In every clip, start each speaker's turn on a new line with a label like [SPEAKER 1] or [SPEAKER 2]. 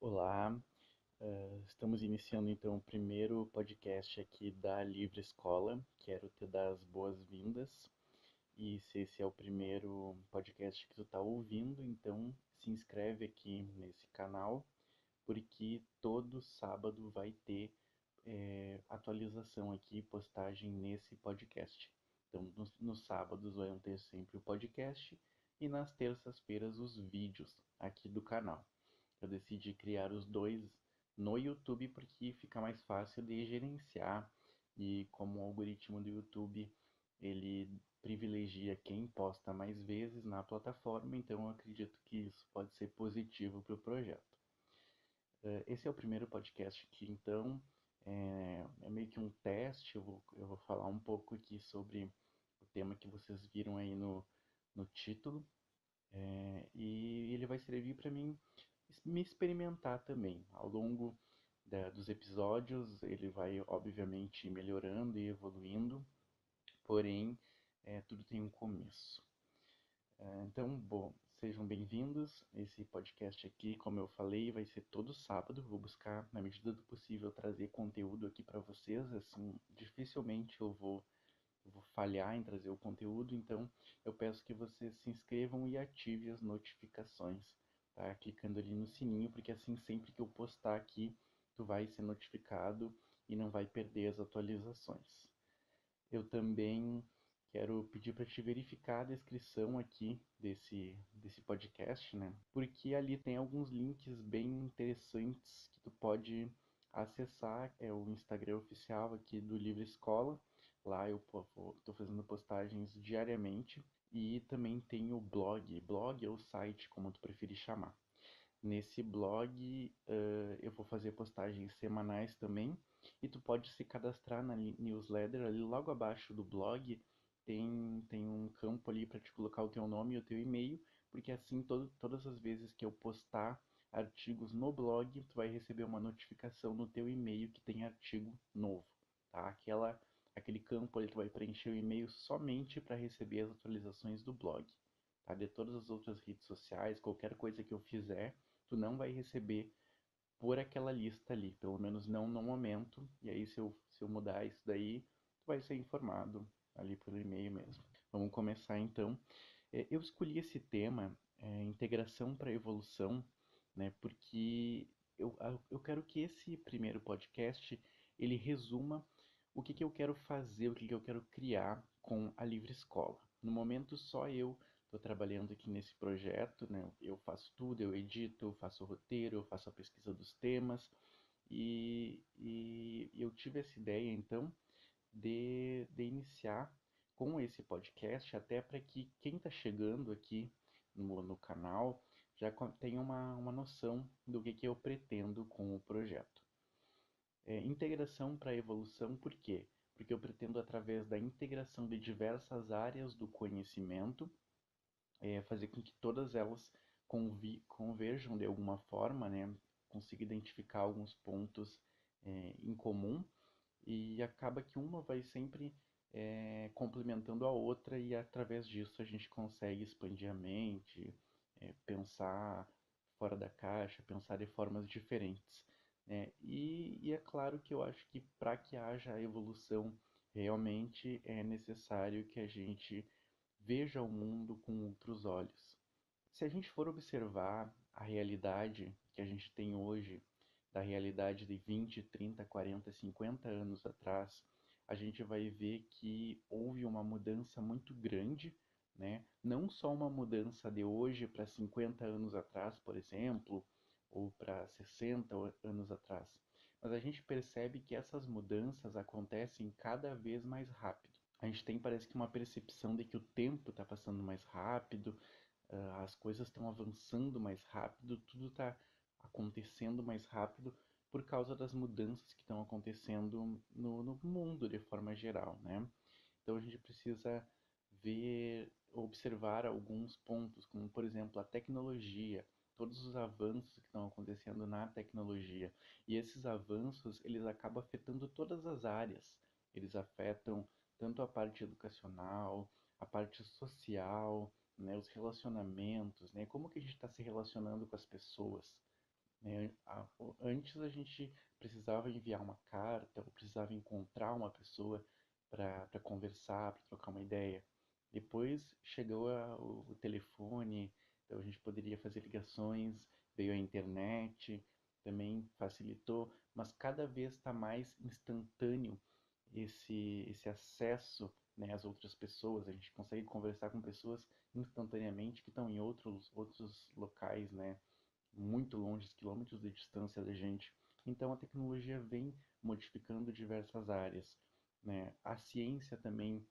[SPEAKER 1] Olá, estamos iniciando então o primeiro podcast aqui da Livre Escola. Quero te dar as boas-vindas. E se esse é o primeiro podcast que tu está ouvindo, então se inscreve aqui nesse canal, porque todo sábado vai ter atualização aqui, postagem nesse podcast. Então, nos sábados vão ter sempre o podcast e nas terças-feiras os vídeos aqui do canal. Eu decidi criar os dois no YouTube porque fica mais fácil de gerenciar e como o algoritmo do YouTube ele privilegia quem posta mais vezes na plataforma, então eu acredito que isso pode ser positivo para o projeto. Esse é o primeiro podcast aqui, então é meio que um teste. Eu vou falar um pouco aqui sobre o tema que vocês viram aí no título, e ele vai servir para mim me experimentar também. Ao longo dos episódios, ele vai obviamente melhorando e evoluindo, porém, tudo tem um começo. Então, bom, sejam bem-vindos. Esse podcast aqui, como eu falei, vai ser todo sábado. Vou buscar, na medida do possível, trazer conteúdo aqui para vocês. Assim, dificilmente eu vou falhar em trazer o conteúdo, então eu peço que vocês se inscrevam e ativem as notificações, tá? Clicando ali no sininho, porque assim sempre que eu postar aqui, tu vai ser notificado e não vai perder as atualizações. Eu também quero pedir para te verificar a descrição aqui desse podcast, né? Porque ali tem alguns links bem interessantes que tu pode acessar. É o Instagram oficial aqui do Livre Escola. Lá eu estou fazendo postagens diariamente. E também tem o blog. Blog ou site, como tu preferir chamar. Nesse blog, eu vou fazer postagens semanais também, e tu pode se cadastrar na newsletter. Ali logo abaixo do blog tem um campo ali para te colocar o teu nome e o teu e-mail, porque assim todas as vezes que eu postar artigos no blog, tu vai receber uma notificação no teu e-mail que tem artigo novo, tá? Aquele campo ali tu vai preencher o e-mail somente para receber as atualizações do blog, tá? De todas as outras redes sociais, qualquer coisa que eu fizer, tu não vai receber por aquela lista ali, pelo menos não no momento. E aí, se eu mudar isso daí, tu vai ser informado ali pelo e-mail mesmo. Vamos começar então. Eu escolhi esse tema, integração para evolução, né, porque eu quero que esse primeiro podcast ele resuma o que eu quero fazer, o que eu quero criar com a Livre Escola. No momento, só eu estou trabalhando aqui nesse projeto, né? Eu faço tudo, eu edito, eu faço o roteiro, eu faço a pesquisa dos temas, e eu tive essa ideia, então, de iniciar com esse podcast, até para que quem está chegando aqui no canal já tenha uma noção do que eu pretendo com o projeto. Integração para evolução, por quê? Porque eu pretendo, através da integração de diversas áreas do conhecimento, fazer com que todas elas converjam de alguma forma, né? Consiga identificar alguns pontos em comum, e acaba que uma vai sempre complementando a outra, e através disso a gente consegue expandir a mente, pensar fora da caixa, pensar de formas diferentes, né? E é claro que eu acho que para que haja evolução, realmente é necessário que a gente veja o mundo com outros olhos. Se a gente for observar a realidade que a gente tem hoje, da realidade de 20, 30, 40, 50 anos atrás, a gente vai ver que houve uma mudança muito grande, né? Não só uma mudança de hoje para 50 anos atrás, por exemplo, ou para 60 anos atrás, mas a gente percebe que essas mudanças acontecem cada vez mais rápido. A gente tem, parece que, uma percepção de que o tempo está passando mais rápido, as coisas estão avançando mais rápido, tudo está acontecendo mais rápido por causa das mudanças que estão acontecendo no mundo de forma geral, né? Então a gente precisa observar alguns pontos, como por exemplo a tecnologia, todos os avanços que estão acontecendo na tecnologia. E esses avanços, eles acabam afetando todas as áreas. Eles afetam tanto a parte educacional, a parte social, né, os relacionamentos, né, como que a gente está se relacionando com as pessoas. né? Antes a gente precisava enviar uma carta, ou precisava encontrar uma pessoa para conversar, para trocar uma ideia. Depois chegou o telefone, então a gente poderia fazer ligações, veio a internet, também facilitou, mas cada vez está mais instantâneo esse acesso, né, às outras pessoas. A gente consegue conversar com pessoas instantaneamente que estão em outros locais, né, muito longe, quilômetros de distância da gente. Então a tecnologia vem modificando diversas áreas, né? A ciência também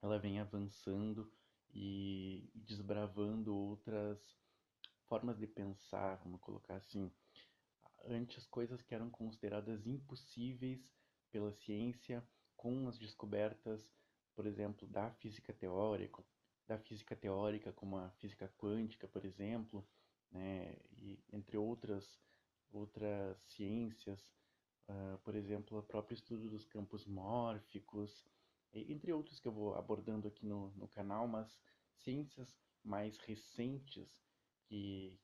[SPEAKER 1] ela vem avançando e desbravando outras formas de pensar, vamos colocar assim. Antes, coisas que eram consideradas impossíveis pela ciência, com as descobertas, por exemplo, da física teórica, como a física quântica, por exemplo, né, e entre outras ciências, por exemplo, o próprio estudo dos campos mórficos, entre outros que eu vou abordando aqui no canal, mas ciências mais recentes que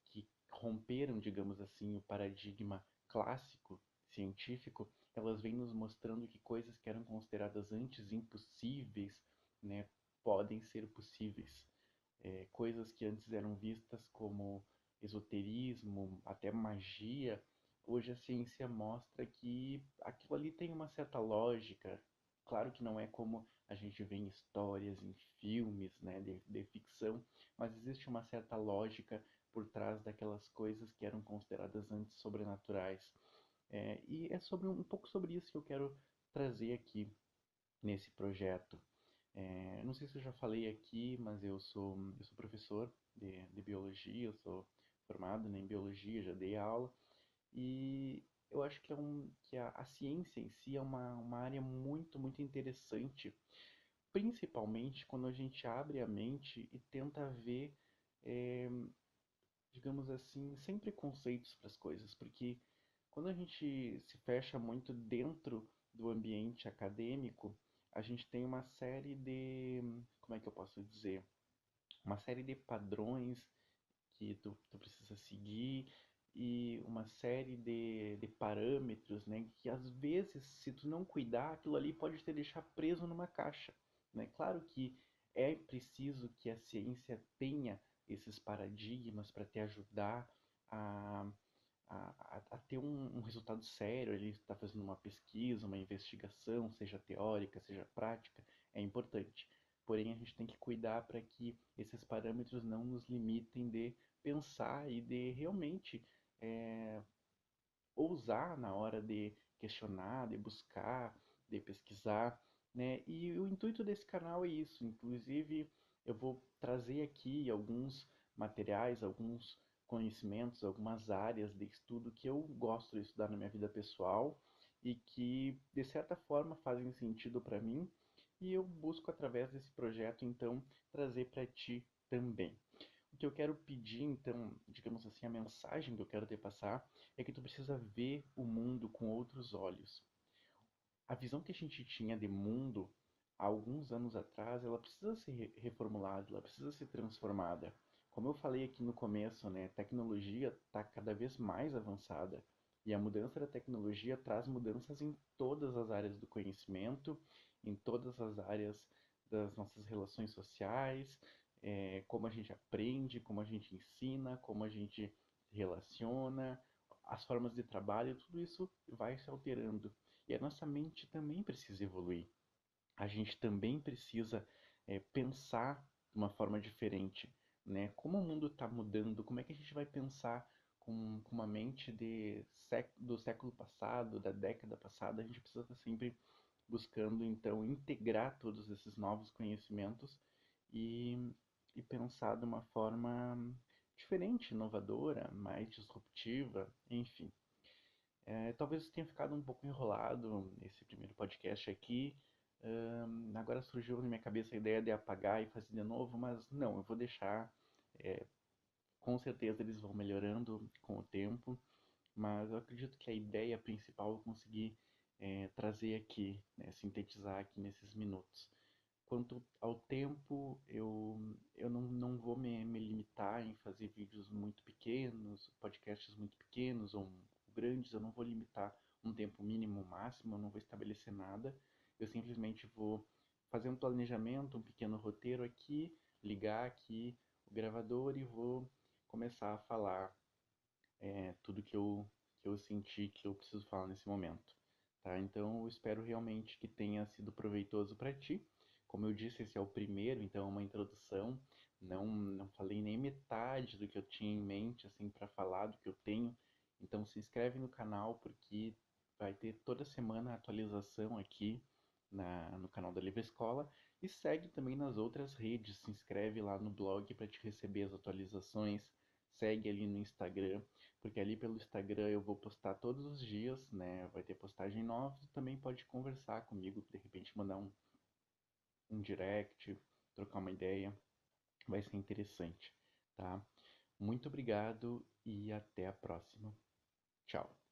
[SPEAKER 1] romperam, digamos assim, o paradigma clássico científico, elas vêm nos mostrando que coisas que eram consideradas antes impossíveis, né, podem ser possíveis. Coisas que antes eram vistas como esoterismo, até magia, hoje a ciência mostra que aquilo ali tem uma certa lógica. Claro que não é como a gente vê em histórias, em filmes, né, de ficção, mas existe uma certa lógica por trás daquelas coisas que eram consideradas antes sobrenaturais. E é um pouco sobre isso que eu quero trazer aqui nesse projeto. Não sei se eu já falei aqui, mas eu sou professor de biologia, eu sou formado, né, em biologia, já dei aula, e eu acho que a ciência em si é uma área muito, muito interessante, principalmente quando a gente abre a mente e tenta ver, eh, digamos assim, sem preconceitos para as coisas, porque quando a gente se fecha muito dentro do ambiente acadêmico, a gente tem uma série de, como é que eu posso dizer? Uma série de padrões que tu precisa seguir e uma série de parâmetros, né? Que às vezes, se tu não cuidar, aquilo ali pode te deixar preso numa caixa, né? Claro que é preciso que a ciência tenha esses paradigmas para te ajudar a, a ter um resultado sério. Ele está fazendo uma pesquisa, uma investigação, seja teórica, seja prática, é importante. Porém, a gente tem que cuidar para que esses parâmetros não nos limitem de pensar e de realmente é, ousar na hora de questionar, de buscar, de pesquisar, né? E o intuito desse canal é isso. Inclusive, eu vou trazer aqui alguns materiais, alguns conhecimentos, algumas áreas de estudo que eu gosto de estudar na minha vida pessoal e que, de certa forma, fazem sentido para mim. E eu busco, através desse projeto, então, trazer para ti também. O que eu quero pedir, então, digamos assim, a mensagem que eu quero te passar é que tu precisa ver o mundo com outros olhos. A visão que a gente tinha de mundo há alguns anos atrás, ela precisa ser reformulada, ela precisa ser transformada. Como eu falei aqui no começo, né, a tecnologia está cada vez mais avançada e a mudança da tecnologia traz mudanças em todas as áreas do conhecimento, em todas as áreas das nossas relações sociais, como a gente aprende, como a gente ensina, como a gente se relaciona, as formas de trabalho, tudo isso vai se alterando. E a nossa mente também precisa evoluir. A gente também precisa pensar de uma forma diferente, né? Como o mundo está mudando, como é que a gente vai pensar com uma mente do século passado, da década passada? A gente precisa estar sempre buscando, então, integrar todos esses novos conhecimentos e, e pensar de uma forma diferente, inovadora, mais disruptiva, enfim. Talvez tenha ficado um pouco enrolado esse primeiro podcast aqui. Agora surgiu na minha cabeça a ideia de apagar e fazer de novo, mas não, eu vou deixar. É, com certeza eles vão melhorando com o tempo, mas eu acredito que a ideia principal eu consegui trazer aqui, né, sintetizar aqui nesses minutos. Quanto ao tempo, eu não vou me limitar em fazer vídeos muito pequenos, podcasts muito pequenos ou grandes, eu não vou limitar um tempo mínimo ou máximo, eu não vou estabelecer nada, eu simplesmente vou fazer um planejamento, um pequeno roteiro aqui, ligar aqui o gravador e vou começar a falar tudo que eu senti que eu preciso falar nesse momento, tá? Então eu espero realmente que tenha sido proveitoso para ti. Como eu disse, esse é o primeiro, então é uma introdução. Não falei nem metade do que eu tinha em mente assim para falar, do que eu tenho. Então se inscreve no canal porque vai ter toda semana atualização aqui no canal da Livre Escola e segue também nas outras redes. Se inscreve lá no blog para te receber as atualizações. Segue ali no Instagram, porque ali pelo Instagram eu vou postar todos os dias, né? Vai ter postagem nova. Tu também pode conversar comigo, de repente mandar um direct, trocar uma ideia. Vai ser interessante, tá? Muito obrigado e até a próxima. Tchau.